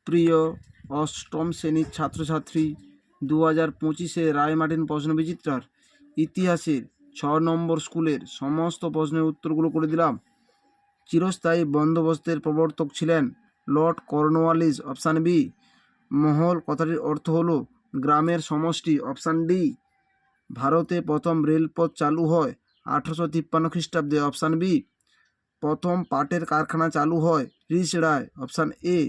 প্রিয় অষ্টম শ্রেণীর ছাত্রছাত্রী, 2025-এ রায়মার্টিন প্রশ্নবিচিত্রার ইতিহাসের 6 নম্বর স্কুলের সমস্ত প্রশ্নের উত্তরগুলো করে দিলাম। চিরস্থায়ী বন্দোবস্তের প্রবর্তক ছিলেন লর্ড কর্নওয়ালিস, অপশান বি। মহল কথাটির অর্থ হলো গ্রামের সমষ্টি, অপশান ডি। ভারতে প্রথম রেলপথ চালু হয় 1853 খ্রিস্টাব্দে, অপশান বি। প্রথম পাটের কারখানা চালু হয় রিচড়ায়, অপশান এ।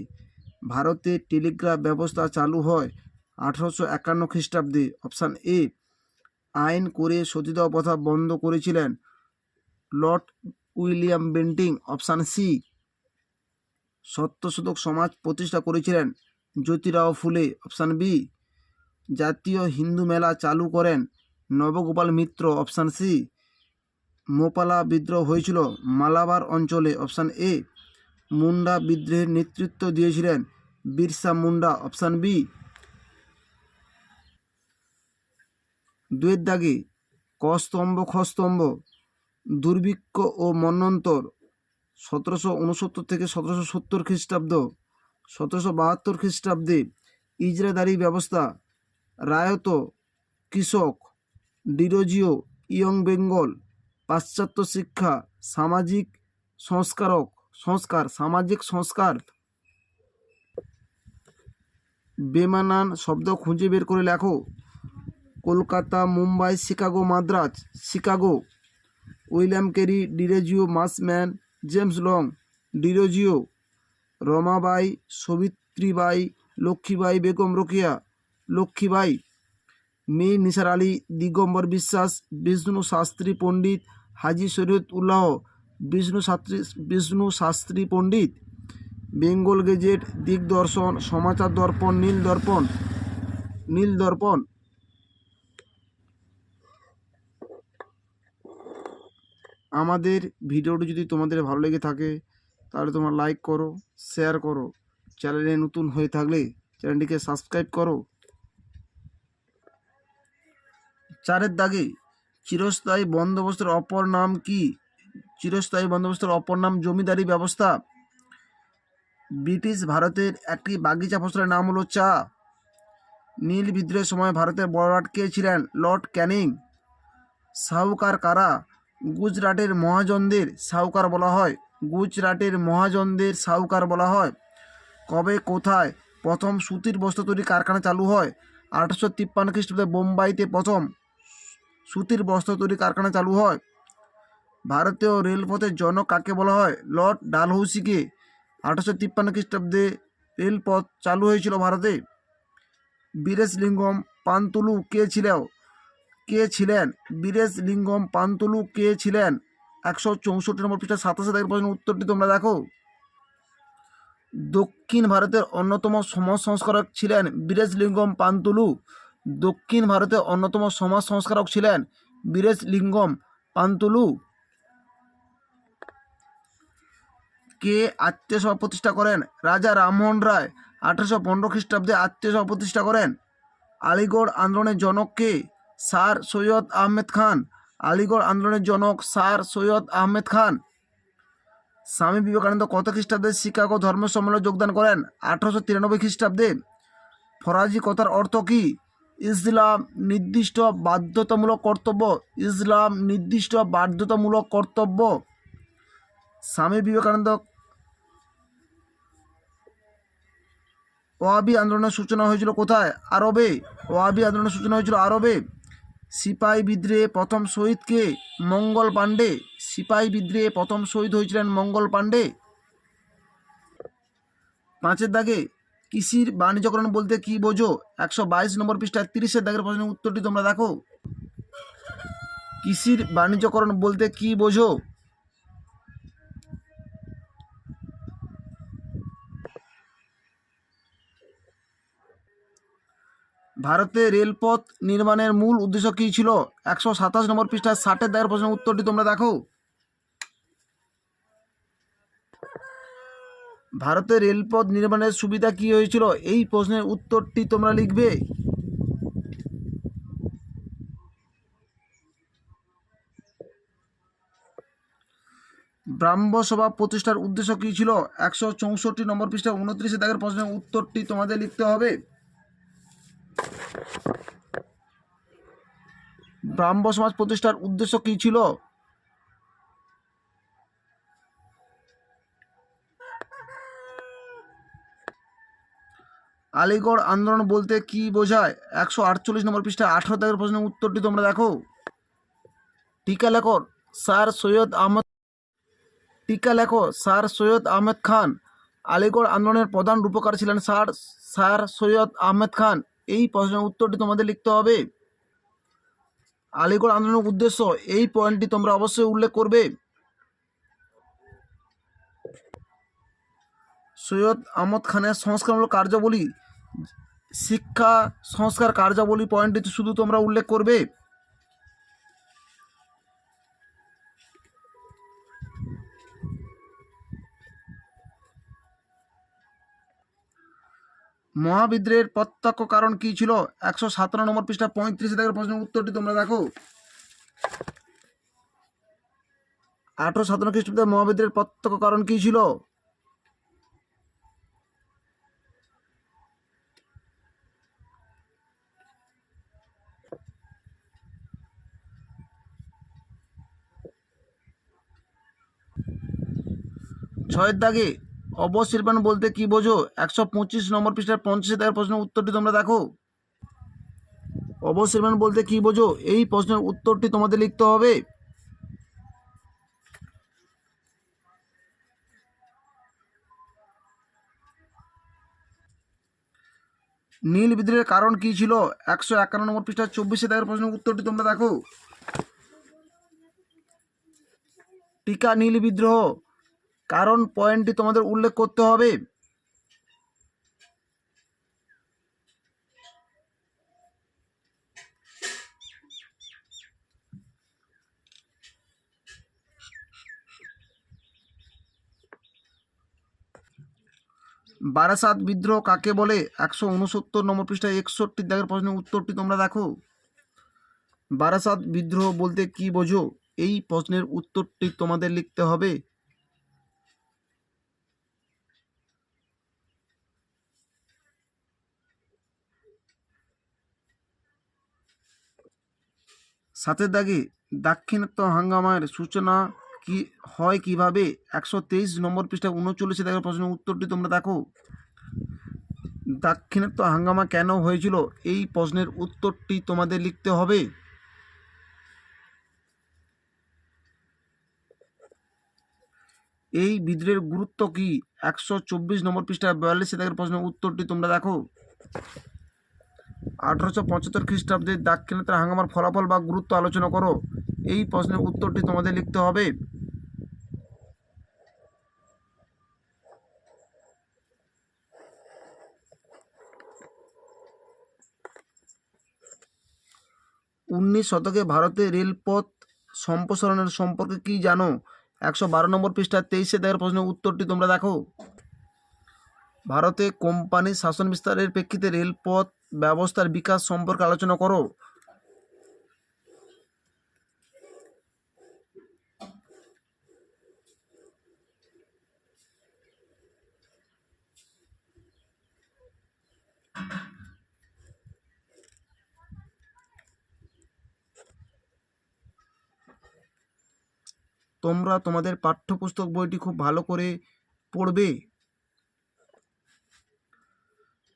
ভারতে টেলিগ্রাফ ব্যবস্থা চালু হয় 1851 খ্রিস্টাব্দে, অপশান এ। আইন করে সতীদাহ প্রথা বন্ধ করেছিলেন Lord William Bentinck, option C. Satyashodhak Samaj প্রতিষ্ঠা করেছিলেন জ্যোতিরাও ফুলে, অপশান বি। জাতীয় হিন্দু মেলা চালু করেন নবগোপাল মিত্র, অপশান সি। মোপালা বিদ্রোহ হয়েছিল মালাবার অঞ্চলে, অপশান এ। মুন্ডা বিদ্রোহের নেতৃত্ব দিয়েছিলেন বিরসা মুন্ডা, অপশান বি। দুয়ের দাগে কস্তম্ভ খস্তম্ভ দুর্ভিক্ষ ও মন্বন্তর 1769 থেকে 1770 খ্রিস্টাব্দ, 1772 খ্রিস্টাব্দে ইজরাদারি ব্যবস্থা, রায়ত, কৃষক, ডিরোজিও, ইয়ং বেঙ্গল, পাশ্চাত্য শিক্ষা, সামাজিক সামাজিক সংস্কার। বেমানান শব্দ খুঁজে বের করে লেখো। Kolkata, Mumbai, Chicago, Madras. Chicago. William Carey, Derozio, Marshman, James Long, Derozio. Ramabai, Savitribai, Lakshmibai, Begum Rokeya, Lakshmibai. Mir Nisar Ali, Digambar Biswas, Vishnu Shastri Pandit, Haji Shariatullah, Vishnu Shastri Pandit. Bengal gazette, Digdarshan, Samachar Darpan, Nil দর্পণ। আমাদের ভিডিওটি যদি তোমাদের ভালো লেগে থাকে তাহলে তোমরা লাইক করো, শেয়ার করো। চ্যানেলে নতুন হয়ে থাকলে চ্যানেলটিকে সাবস্ক্রাইব করো। 4-এর দাগে চিরস্থায়ী বন্দোবস্তের অপর নাম কি? চিরস্থায়ী বন্দোবস্তের অপর নাম জমিদারি ব্যবস্থা। ব্রিটিশ ভারতের একটি বাগিচা ফসলের নাম হলো চা। নীল বিদ্রোহের সময় ভারতের বড়লাট কে ছিলেন? লর্ড ক্যানিং। সাহুকার কারা? গুজরাটের মহাজনদের সাহুকার বলা হয়। গুজরাটের মহাজনদের সাহুকার বলা হয়। কবে কোথায় প্রথম সুতির বস্ত্র তৈরি কারখানা চালু হয়? 1853 খ্রিস্টাব্দে বোম্বাইতে প্রথম সুতির বস্ত্র তৈরি কারখানা চালু হয়। ভারতীয় রেলপথের জনক কাকে বলা হয়? লর্ড ডালহৌসিকে। 1853 খ্রিস্টাব্দে রেলপথ চালু হয়েছিল ভারতে। বীরেশলিঙ্গম পান্তুলু কে ছিলেন? বীরেশলিঙ্গম পান্তুলু কে ছিলেন? 164 নম্বর পৃষ্ঠা 27 দাগের প্রশ্নের উত্তরটি তোমরা দেখো। দক্ষিণ ভারতের অন্যতম সমাজ সংস্কারক ছিলেন বীরেশলিঙ্গম পান্তুলু। দক্ষিণ ভারতের অন্যতম সমাজ সংস্কারক ছিলেন বীরেশলিঙ্গম পান্তুলু। কে আত্মীয় সভা প্রতিষ্ঠা করেন? রাজা রামমোহন রায় 1815 খ্রিস্টাব্দে আত্মীয় সভা প্রতিষ্ঠা করেন। আলিগড় আন্দোলনের জনক কে? স্যার সৈয়দ আহমেদ খান। আলিগড় আন্দোলনের জনক স্যার সৈয়দ আহমেদ খান। স্বামী বিবেকানন্দ কত খ্রিস্টাব্দে শিকাগো ধর্ম সম্মেলনে যোগদান করেন? 1893 খ্রিস্টাব্দে। ফরাজি কথার অর্থ কি? ইসলাম নির্দিষ্ট বাধ্যতামূলক কর্তব্য। ইসলাম নির্দিষ্ট বাধ্যতামূলক কর্তব্য। স্বামী বিবেকানন্দ ওয়াহাবি আন্দোলনের সূচনা হয়েছিল কোথায়? আরবে। ওয়াহাবি আন্দোলনের সূচনা হয়েছিল আরবে। সিপাহী বিদ্রোহে প্রথম শহীদ কে? মঙ্গল পাণ্ডে। সিপাহী বিদ্রোহে প্রথম শহীদ হয়েছিলেন মঙ্গল পাণ্ডে। 5-এর দাগে কৃষির বাণিজ্যকরণ বলতে কি বোঝো? 122 নম্বর পৃষ্ঠায় 30-এর দাগের প্রশ্নের উত্তরটি তোমরা দেখো। কৃষির বাণিজ্যকরণ বলতে কি বোঝো? ভারতে রেলপথ নির্মাণের মূল উদ্দেশ্য কী ছিল? 127 নম্বর পৃষ্ঠায় 60-এর দাগের প্রশ্নের উত্তরটি তোমরা দেখো। ভারতে রেলপথ নির্মাণের সুবিধা কী হয়েছিল? এই প্রশ্নের উত্তরটি তোমরা লিখবে। ব্রাহ্মসভা প্রতিষ্ঠার উদ্দেশ্য কী ছিল? 164 নম্বর পৃষ্ঠা 29 দাগের প্রশ্নের উত্তরটি তোমাদের লিখতে হবে। ব্রাহ্ম সমাজ প্রতিষ্ঠার উদ্দেশ্য কী ছিল? আলিগড় আন্দোলন বলতে কি বোঝায়? 148 নম্বর পৃষ্ঠা 18 দাগের প্রশ্নের উত্তরটি তোমরা দেখো। টিকা লেখো স্যার সৈয়দ আহমদ খান। আলিগড় আন্দোলনের প্রধান রূপকার ছিলেন স্যার সৈয়দ আহমেদ খান। এই প্রশ্নের উত্তরটি তোমাদের লিখতে হবে। আলিগড় আন্দোলনের উদ্দেশ্য, এই পয়েন্টটি তোমরা অবশ্যই উল্লেখ করবে। সৈয়দ আহমদ খানের সংস্কারমূলক কার্যাবলী, শিক্ষা সংস্কার কার্যাবলী পয়েন্টটি শুধু তোমরা উল্লেখ করবে। মহাবিদ্রোহের প্রত্যক্ষ কারণ কি ছিল? 157 নম্বর পৃষ্ঠা 35 দাগের প্রশ্নের উত্তরটি তোমরা দেখো। 1857 খ্রিস্টাব্দে মহাবিদ্রোহের প্রত্যক্ষ কারণ কি ছিল? ছয়ের দাগে অবশির্বাণ বলতে কি বোঝো? 125 নম্বর পৃষ্ঠার 50 দাগের প্রশ্নের উত্তরটি তোমরা দেখো। অবশির্বাণ বলতে কি বোঝো? এই প্রশ্নের উত্তরটি তোমাদের লিখতে হবে। নীল বিদ্রোহের কারণ কি ছিল? 151 নম্বর পৃষ্ঠার 24 দাগের প্রশ্নের উত্তরটি তোমরা দেখো। টিকা নীল বিদ্রোহ কারণ পয়েন্টটি তোমাদের উল্লেখ করতে হবে। বারাসাত বিদ্রোহ কাকে বলে? 169 নম্বর পৃষ্ঠায় 61 দাগের প্রশ্নের উত্তরটি তোমরা দেখো। বারাসাত বিদ্রোহ বলতে কি বোঝো? এই প্রশ্নের উত্তরটি তোমাদের লিখতে হবে। সাতের দাগে দাক্ষিণাত্য হাঙ্গামার সূচনা কি হয় কিভাবে? 123 নম্বর পৃষ্ঠা 39 দাগের প্রশ্নের উত্তরটি তোমরা দেখো। দাক্ষিণাত্য হাঙ্গামা কেন হয়েছিল? এই প্রশ্নের উত্তরটি তোমাদের লিখতে হবে। এই বিদ্রোহের গুরুত্ব কি? 124 নম্বর পৃষ্ঠা 42 দাগের প্রশ্নের উত্তরটি তোমরা দেখো। 1875 খ্রিস্টাব্দে দাক্ষিণাত্য হাঙ্গামার ফলাফল বা গুরুত্ব আলোচনা করো। এই প্রশ্নের উত্তরটি তোমাদের লিখতে হবে। উনিশ শতকে ভারতে রেলপথ সম্প্রসারণের সম্পর্কে কি জানো? 112 নম্বর পৃষ্ঠা 23 দাগের প্রশ্নের উত্তরটি তোমরা দেখো। ভারতে কোম্পানির শাসন বিস্তারের প্রেক্ষিতে রেলপথ ব্যবস্থার বিকাশ সম্পর্কে আলোচনা করো। তোমরা তোমাদের পাঠ্যপুস্তক বইটি খুব ভালো করে পড়বে।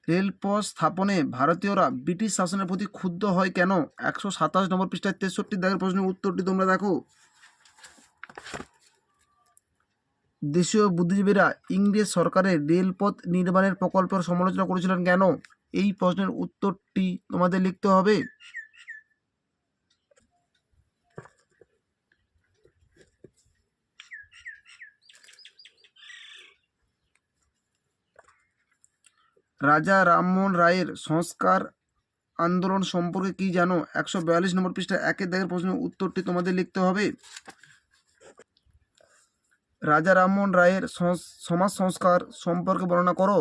রেলপথ স্থাপনে ভারতীয়রা ব্রিটিশ শাসনের প্রতি ক্ষুব্ধ হয় কেন? 127 নম্বর পৃষ্ঠায় 63 দাগের প্রশ্নের উত্তরটি তোমরা দেখো। দেশীয় বুদ্ধিজীবীরা ইংরেজ সরকারের রেলপথ নির্মাণের প্রকল্পের সমালোচনা করেছিলেন কেন? এই প্রশ্নের উত্তরটি তোমাদের লিখতে হবে। রাজা রামমোহন রায়ের সংস্কার আন্দোলন সম্পর্কে কি জানো? 142 নম্বর পৃষ্ঠায় 1 দাগের প্রশ্নের উত্তরটি তোমাদের লিখতে হবে। রাজা রামমোহন রায়ের সমাজ সংস্কার সম্পর্কে বর্ণনা করো।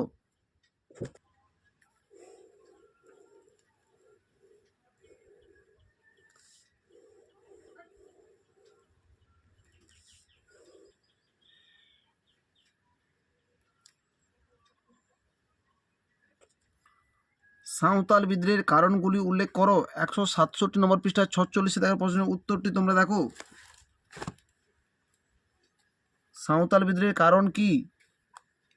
সাঁওতাল বিদ্রোহের কারণগুলি উল্লেখ করো। 167 নম্বর পৃষ্ঠা 46 দেখার প্রশ্নের উত্তরটি তোমরা দেখো। সাঁওতাল বিদ্রোহের কারণ কি,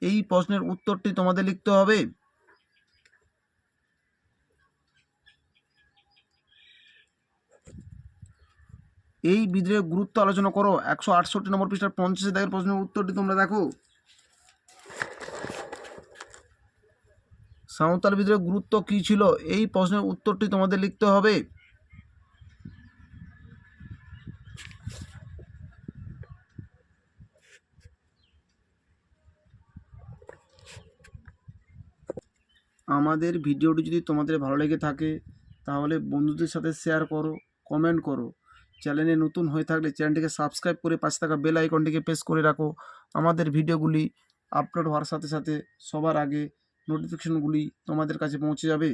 এই প্রশ্নের উত্তরটি তোমাদের লিখতে হবে। এই বিদ্রোহের গুরুত্ব আলোচনা করো। 168 নম্বর পৃষ্ঠার 50 দেখার প্রশ্নের উত্তরটি তোমরা দেখো। সাঁওতাল বিদ্রোহের গুরুত্ব কী ছিল, এই প্রশ্নের উত্তরটি তোমাদের লিখতে হবে। আমাদের ভিডিওটি যদি তোমাদের ভালো লেগে থাকে তাহলে বন্ধুদের সাথে শেয়ার করো, কমেন্ট করো। চ্যানেলে নতুন হয়ে থাকলে চ্যানেলটিকে সাবস্ক্রাইব করে পাশে থাকা বেল আইকনটিকে প্রেস করে রাখো। আমাদের ভিডিওগুলি আপলোড হওয়ার সাথে সাথে সবার আগে নোটিফিকেশনগুলি তোমাদের কাছে পৌঁছে যাবে।